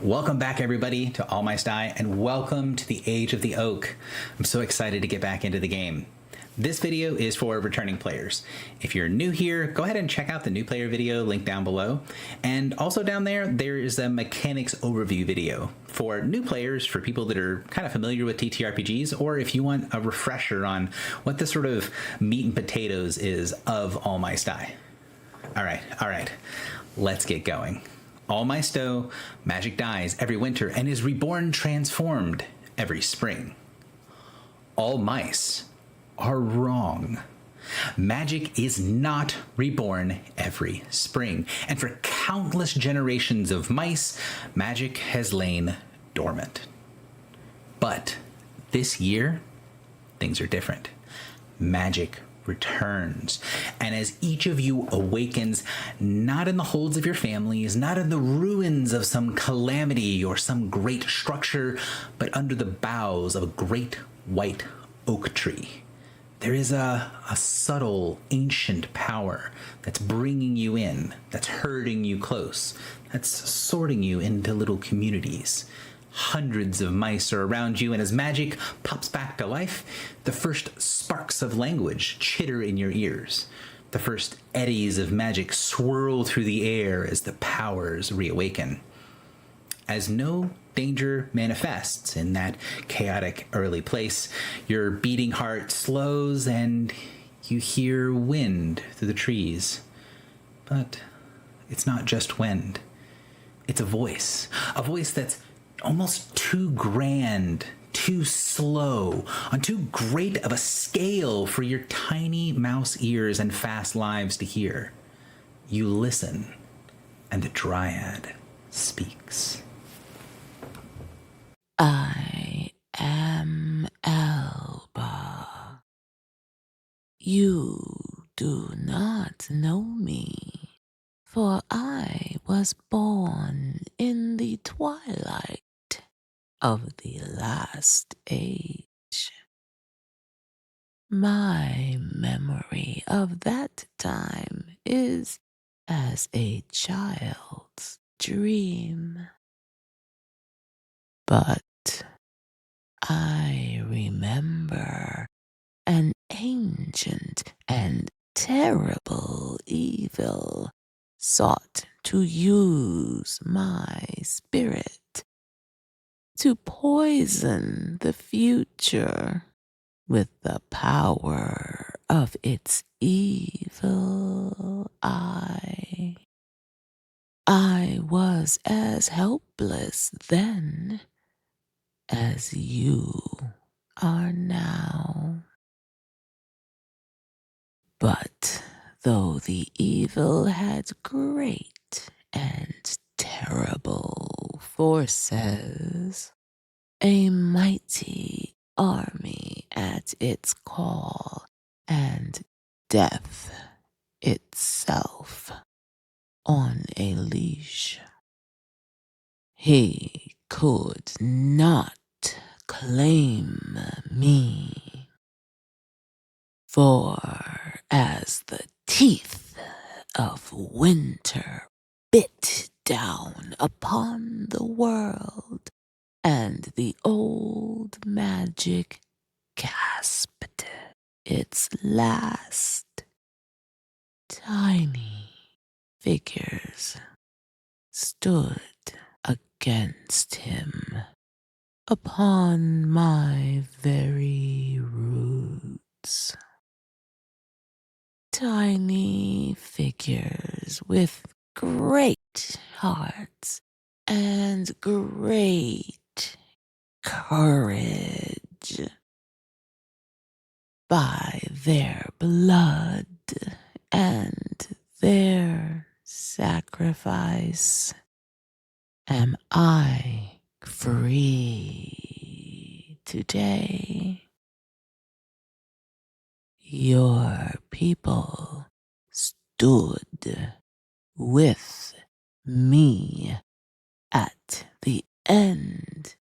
Welcome back, everybody, to All My Sty, and welcome to the Age of the Oak. I'm so excited to get back into the game. This video is for returning players. If you're new here, go ahead and check out the new player video linked down below. And also down there, there is a mechanics overview video for new players, for people that are kind of familiar with TTRPGs, or if you want a refresher on what the sort of meat and potatoes is of All My Sty. All right, let's get going. All My Sto, magic dies every winter and is reborn transformed every spring. All mice are wrong. Magic is not reborn every spring, and for countless generations of mice, magic has lain dormant. But this year, things are different. Magic returns. And as each of you awakens, not in the holds of your families, not in the ruins of some calamity or some great structure, but under the boughs of a great white oak tree, there is a subtle, ancient power that's bringing you in, that's herding you close, that's sorting you into little communities. Hundreds of mice are around you, and as magic pops back to life, the first sparks of language chitter in your ears. The first eddies of magic swirl through the air as the powers reawaken. As no danger manifests in that chaotic early place, your beating heart slows and you hear wind through the trees. But it's not just wind. It's a voice that's almost too grand, too slow, on too great of a scale for your tiny mouse ears and fast lives to hear. You listen, and the Dryad speaks. I am Elba. You do not know me, for I was born in the twilight of the last age. My memory of that time is as a child's dream. But I remember an ancient and terrible evil sought to use my spirit to poison the future with the power of its evil eye. I was as helpless then as you are now. But though the evil had great and terrible forces, a mighty army at its call, and death itself on a leash, he could not claim me. For as the teeth of winter bit down upon the world, and the old magic gasped its last, tiny figures stood against him upon my very roots. Tiny figures with great hearts and great courage. By their blood and their sacrifice am I free today. Your people stood with me at the end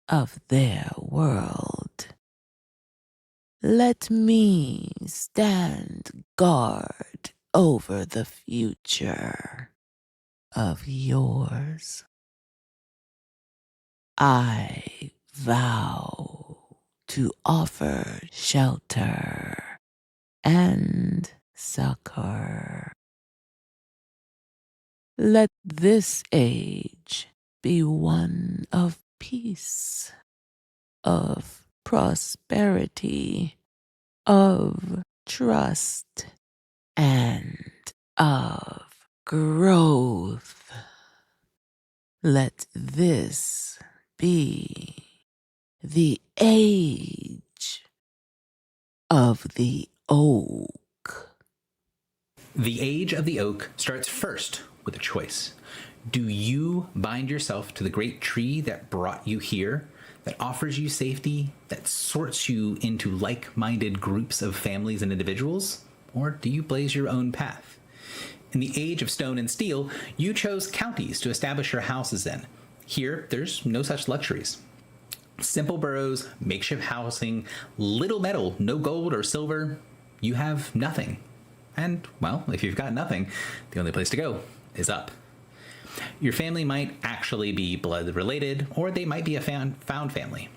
of their world. Let me stand guard over the future of yours. I vow to offer shelter and succor. Let this age be one of peace, of prosperity, of trust, and of growth. Let this be the age of the oak. The age of the oak starts first with a choice. Do you bind yourself to the great tree that brought you here, that offers you safety, that sorts you into like-minded groups of families and individuals? Or do you blaze your own path? In the age of stone and steel, you chose counties to establish your houses in. Here, there's no such luxuries. Simple burrows, makeshift housing, little metal, no gold or silver. You have nothing. And, well, if you've got nothing, the only place to go is up. Your family might actually be blood related, or they might be a found family.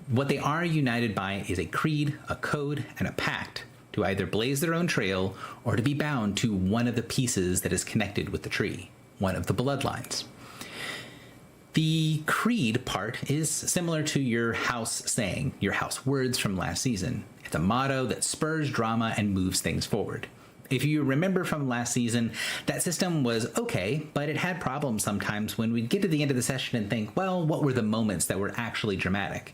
What they are united by is a creed, a code, and a pact to either blaze their own trail or to be bound to one of the pieces that is connected with the tree, one of the bloodlines. The creed part is similar to your house saying, your house words from last season. It's a motto that spurs drama and moves things forward. If you remember from last season, that system was okay, but it had problems sometimes when we'd get to the end of the session and think, well, what were the moments that were actually dramatic?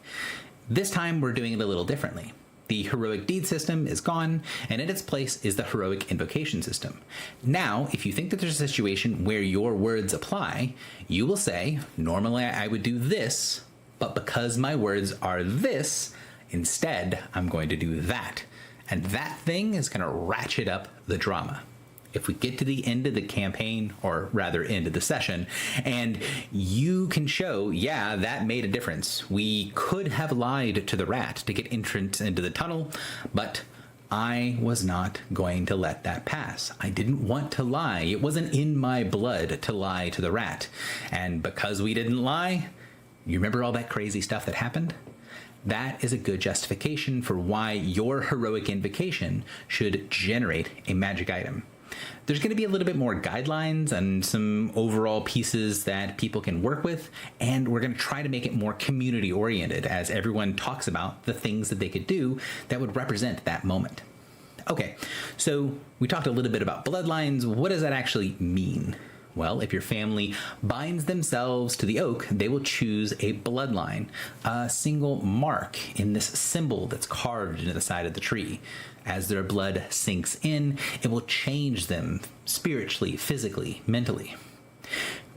This time we're doing it a little differently. The heroic deed system is gone, and in its place is the heroic invocation system. Now, if you think that there's a situation where your words apply, you will say, normally I would do this, but because my words are this, instead I'm going to do that. And that thing is going to ratchet up the drama. If we get to the end of the campaign, or rather end of the session, and you can show, yeah, that made a difference. We could have lied to the rat to get entrance into the tunnel, but I was not going to let that pass. I didn't want to lie. It wasn't in my blood to lie to the rat. And because we didn't lie, you remember all that crazy stuff that happened? That is a good justification for why your heroic invocation should generate a magic item. There's going to be a little bit more guidelines and some overall pieces that people can work with, and we're going to try to make it more community oriented as everyone talks about the things that they could do that would represent that moment. Okay, so we talked a little bit about bloodlines. What does that actually mean? Well, if your family binds themselves to the oak, they will choose a bloodline, a single mark in this symbol that's carved into the side of the tree. As their blood sinks in, it will change them spiritually, physically, mentally.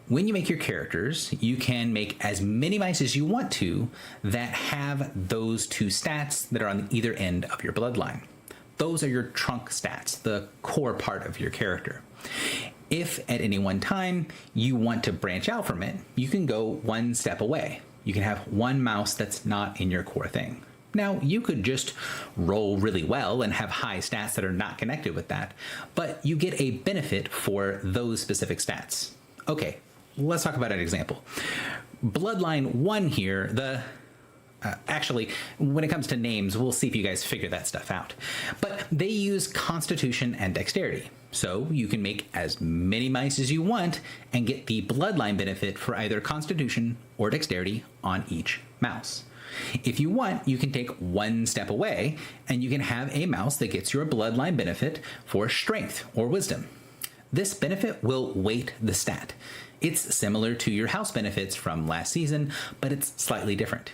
When you make your characters, you can make as many mice as you want to that have those two stats that are on either end of your bloodline. Those are your trunk stats, the core part of your character. If at any one time you want to branch out from it, you can go one step away. You can have one mouse that's not in your core thing. Now, you could just roll really well and have high stats that are not connected with that, but you get a benefit for those specific stats. Okay, let's talk about an example. Bloodline 1 here, actually, when it comes to names, we'll see if you guys figure that stuff out. But they use Constitution and Dexterity. So you can make as many mice as you want and get the bloodline benefit for either Constitution or Dexterity on each mouse. If you want, you can take one step away and you can have a mouse that gets your bloodline benefit for Strength or Wisdom. This benefit will weight the stat. It's similar to your house benefits from last season, but it's slightly different.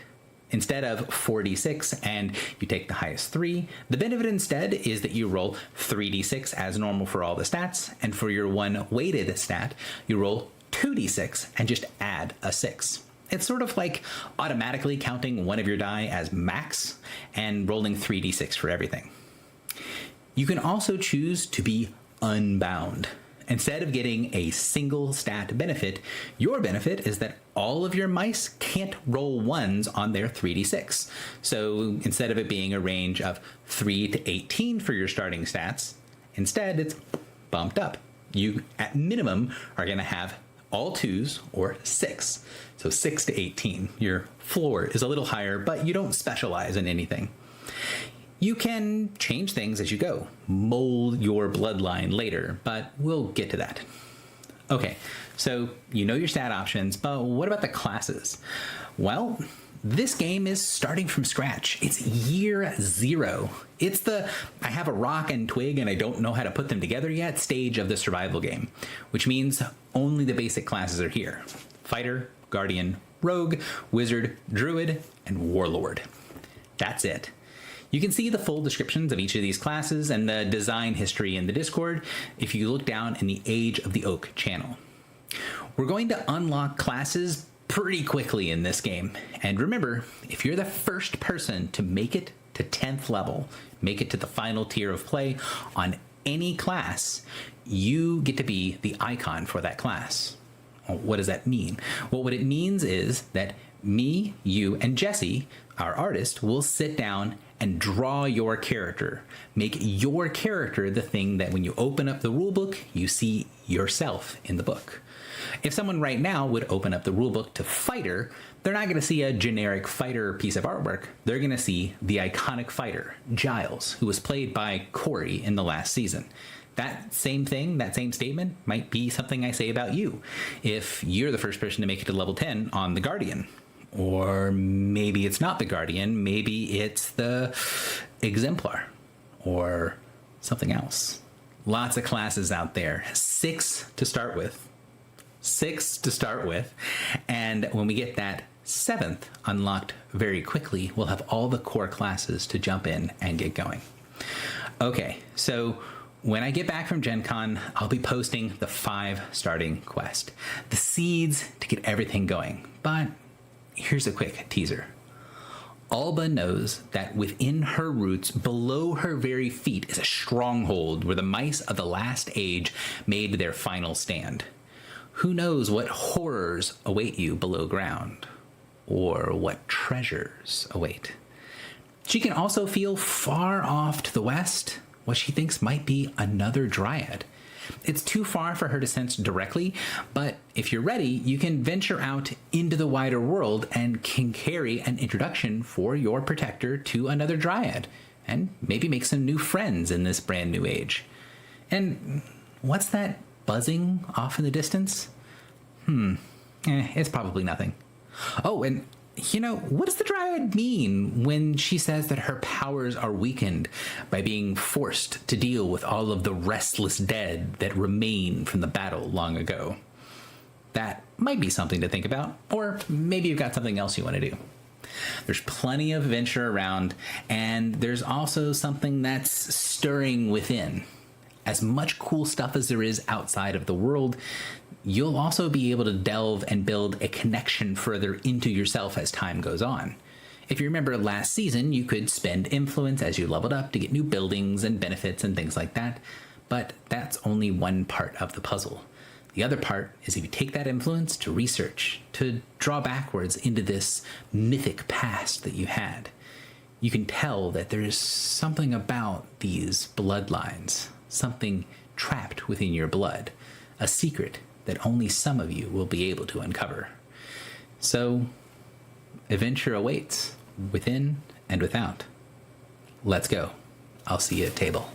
Instead of 4d6 and you take the highest 3, the benefit instead is that you roll 3d6 as normal for all the stats, and for your one weighted stat, you roll 2d6 and just add a 6. It's sort of like automatically counting one of your die as max and rolling 3d6 for everything. You can also choose to be unbound. Instead of getting a single stat benefit, your benefit is that all of your mice can't roll ones on their 3d6. So instead of it being a range of 3 to 18 for your starting stats, instead it's bumped up. You, at minimum, are going to have all 2s or 6. So 6 to 18. Your floor is a little higher, but you don't specialize in anything. You can change things as you go, mold your bloodline later, but we'll get to that. Okay, so you know your stat options, but what about the classes? Well, this game is starting from scratch. It's year 0. It's the I have a rock and twig and I don't know how to put them together yet stage of the survival game, which means only the basic classes are here. Fighter, Guardian, Rogue, Wizard, Druid, and Warlord. That's it. You can see the full descriptions of each of these classes and the design history in the Discord if you look down in the Age of the Oak channel. We're going to unlock classes pretty quickly in this game. And remember, if you're the first person to make it to 10th level, make it to the final tier of play on any class, you get to be the icon for that class. What does that mean? Well, what it means is that me, you, and Jesse, our artist, will sit down and draw your character. Make your character the thing that when you open up the rulebook, you see yourself in the book. If someone right now would open up the rulebook to Fighter, they're not going to see a generic fighter piece of artwork. They're going to see the iconic fighter, Giles, who was played by Corey in the last season. That same thing, that same statement might be something I say about you if you're the first person to make it to level 10 on the Guardian. Or maybe it's not the Guardian, maybe it's the Exemplar or something else. Lots of classes out there. 6 to start with. 6 to start with. And when we get that 7th unlocked very quickly, we'll have all the core classes to jump in and get going. Okay, so when I get back from Gen Con, I'll be posting the 5 starting quest. The seeds to get everything going. But here's a quick teaser. Alba knows that within her roots, below her very feet, is a stronghold where the mice of the last age made their final stand. Who knows what horrors await you below ground, or what treasures await. She can also feel far off to the west what she thinks might be another dryad. It's too far for her to sense directly, but if you're ready, you can venture out into the wider world and can carry an introduction for your protector to another dryad, and maybe make some new friends in this brand new age. And what's that buzzing off in the distance? It's probably nothing. Oh, and you know, what does the dryad mean when she says that her powers are weakened by being forced to deal with all of the restless dead that remain from the battle long ago? That might be something to think about, or maybe you've got something else you want to do. There's plenty of adventure around, and there's also something that's stirring within. As much cool stuff as there is outside of the world, you'll also be able to delve and build a connection further into yourself as time goes on. If you remember last season, you could spend influence as you leveled up to get new buildings and benefits and things like that, but that's only one part of the puzzle. The other part is if you take that influence to research, to draw backwards into this mythic past that you had, you can tell that there's something about these bloodlines, something trapped within your blood, a secret that only some of you will be able to uncover. So, adventure awaits, within and without. Let's go. I'll see you at table.